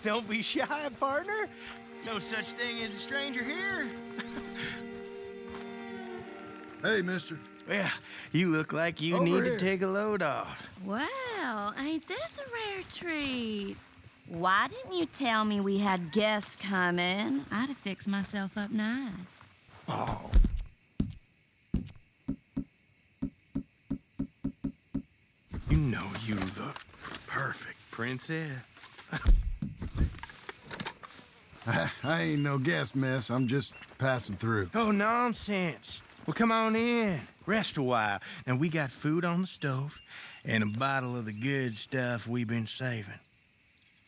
Don't be shy, partner. No such thing as a stranger here. Hey, mister. Yeah, you look like you Over need here. to take a load off. Well, ain't this a rare treat? Why didn't you tell me we had guests coming? I'd have fixed myself up nice. Oh. You know you look perfect, princess. I ain't no guest, miss. I'm just passing through. Oh, nonsense. Well, come on in. Rest a while. And we got food on the stove and a bottle of the good stuff we've been saving.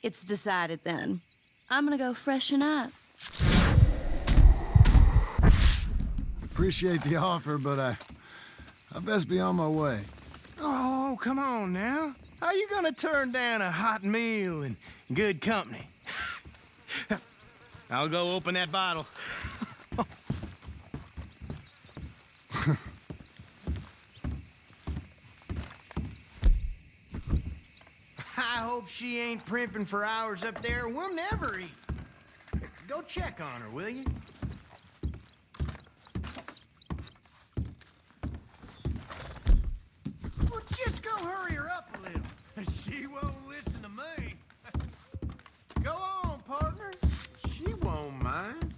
It's decided then. I'm gonna go freshen up. Appreciate the offer, but I best be on my way. Oh, come on now. How you gonna turn down a hot meal and good company? I'll go open that bottle. I hope she ain't primping for hours up there. We'll never eat. Go check on her, will you? Well, just go hurry her up a little. She won't listen to me. Go on, partner. She won't mind.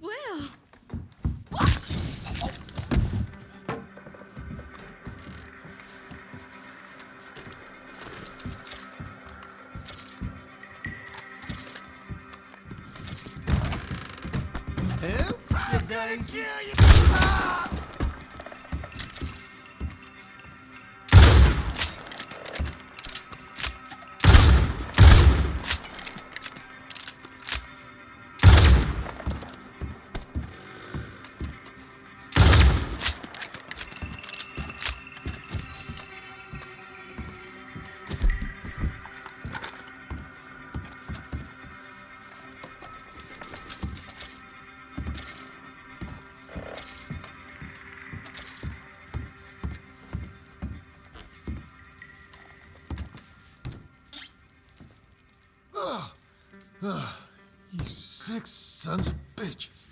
Well, Oops, I'm gonna kill you. Ah! You sick sons of bitches.